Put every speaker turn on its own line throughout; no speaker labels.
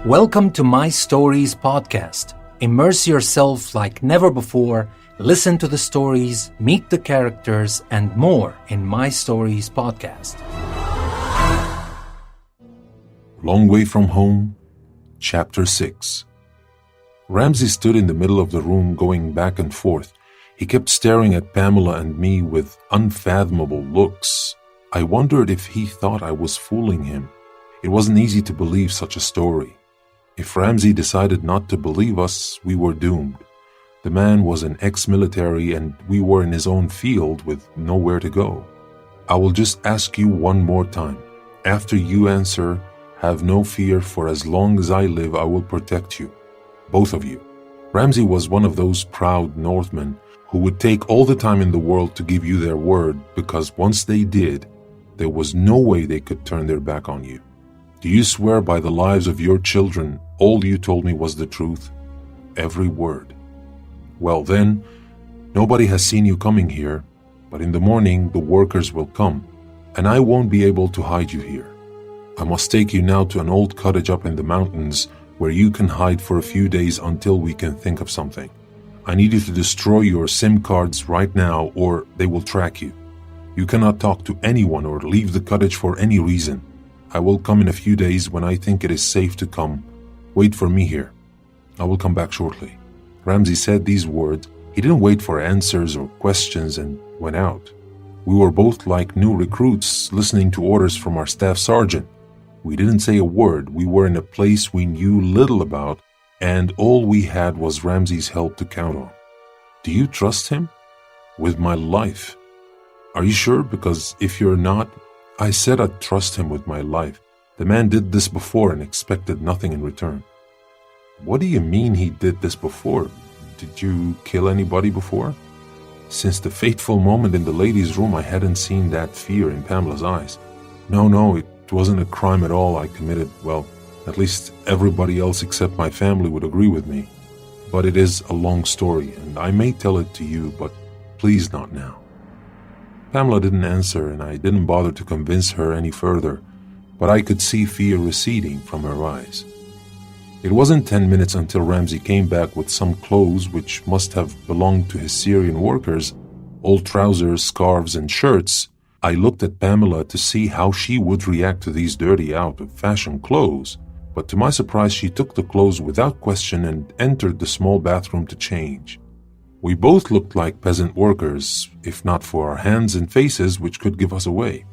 Welcome to My Stories podcast. Immerse yourself like never before. Listen to the stories, meet the characters, and more in My Stories podcast.
Long Way From Home, Chapter 6. Ramsey stood in the middle of the room going back and forth. He kept staring at Pamela and me with unfathomable looks. I wondered if he thought I was fooling him. It wasn't easy to believe such a story. If Ramsey decided not to believe us, we were doomed. The man was an ex-military and we were in his own field with nowhere to go. I will just ask you one more time. After you answer, have no fear, for as long as I live, I will protect you. Both of you. Ramsey was one of those proud Northmen who would take all the time in the world to give you their word, because once they did, there was no way they could turn their back on you. Do you swear by the lives of your children all you told me was the truth? Every word. Well then, nobody has seen you coming here, but in the morning the workers will come, and I won't be able to hide you here. I must take you now to an old cottage up in the mountains where you can hide for a few days until we can think of something. I need you to destroy your SIM cards right now or they will track you. You cannot talk to anyone or leave the cottage for any reason. I will come in a few days when I think it is safe to come. Wait for me here. I will come back shortly. Ramsey said these words. He didn't wait for answers or questions and went out. We were both like new recruits listening to orders from our staff sergeant. We didn't say a word. We were in a place we knew little about, and all we had was Ramsey's help to count on. Do you trust him? With my life. Are you sure? Because if you're not, I said I'd trust him with my life. The man did this before and expected nothing in return. What do you mean he did this before? Did you kill anybody before? Since the fateful moment in the ladies' room, I hadn't seen that fear in Pamela's eyes. No, it wasn't a crime at all I committed. Well, at least everybody else except my family would agree with me. But it is a long story, and I may tell it to you, but please not now. Pamela didn't answer, and I didn't bother to convince her any further, but I could see fear receding from her eyes. It wasn't 10 minutes until Ramsey came back with some clothes which must have belonged to his Syrian workers, old trousers, scarves, and shirts. I looked at Pamela to see how she would react to these dirty, out-of-fashion clothes, but to my surprise she took the clothes without question and entered the small bathroom to change. We both looked like peasant workers, if not for our hands and faces, which could give us away.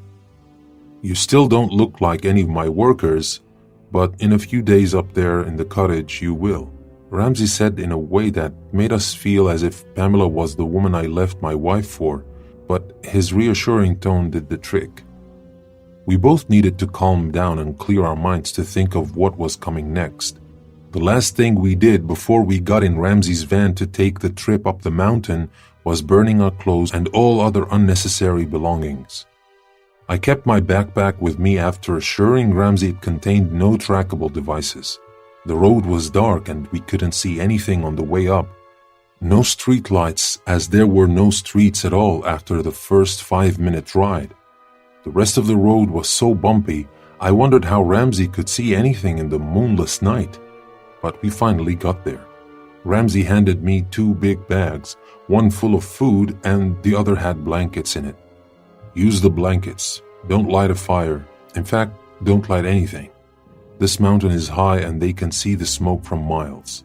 You still don't look like any of my workers, but in a few days up there in the cottage you will, Ramsey said in a way that made us feel as if Pamela was the woman I left my wife for, but his reassuring tone did the trick. We both needed to calm down and clear our minds to think of what was coming next. The last thing we did before we got in Ramsey's van to take the trip up the mountain was burning our clothes and all other unnecessary belongings. I kept my backpack with me after assuring Ramsey it contained no trackable devices. The road was dark and we couldn't see anything on the way up. No street lights, as there were no streets at all after the first 5-minute ride. The rest of the road was so bumpy, I wondered how Ramsey could see anything in the moonless night. But we finally got there. Ramsey handed me 2 big bags, one full of food and the other had blankets in it. Use the blankets. Don't light a fire. In fact, don't light anything. This mountain is high and they can see the smoke from miles.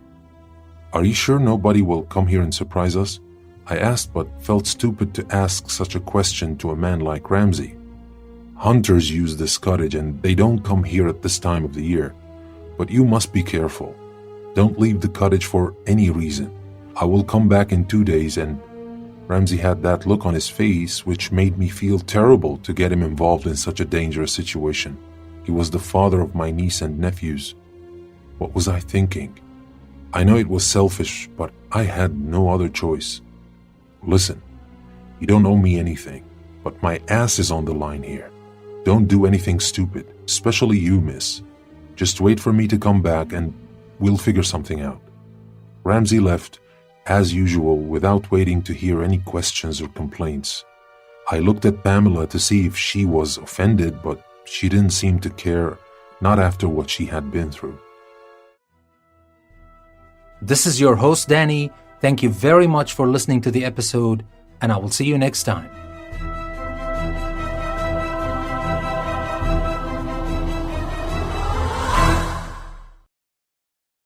Are you sure nobody will come here and surprise us? I asked, but felt stupid to ask such a question to a man like Ramsey. Hunters use this cottage and they don't come here at this time of the year. But you must be careful. Don't leave the cottage for any reason. I will come back in 2 days and Ramsey had that look on his face which made me feel terrible to get him involved in such a dangerous situation. He was the father of my niece and nephews. What was I thinking? I know it was selfish, but I had no other choice. Listen, you don't owe me anything, but my ass is on the line here. Don't do anything stupid, especially you, miss. Just wait for me to come back and we'll figure something out. Ramsey left, as usual, without waiting to hear any questions or complaints. I looked at Pamela to see if she was offended, but she didn't seem to care, not after what she had been through.
This is your host, Danny. Thank you very much for listening to the episode, and I will see you next time.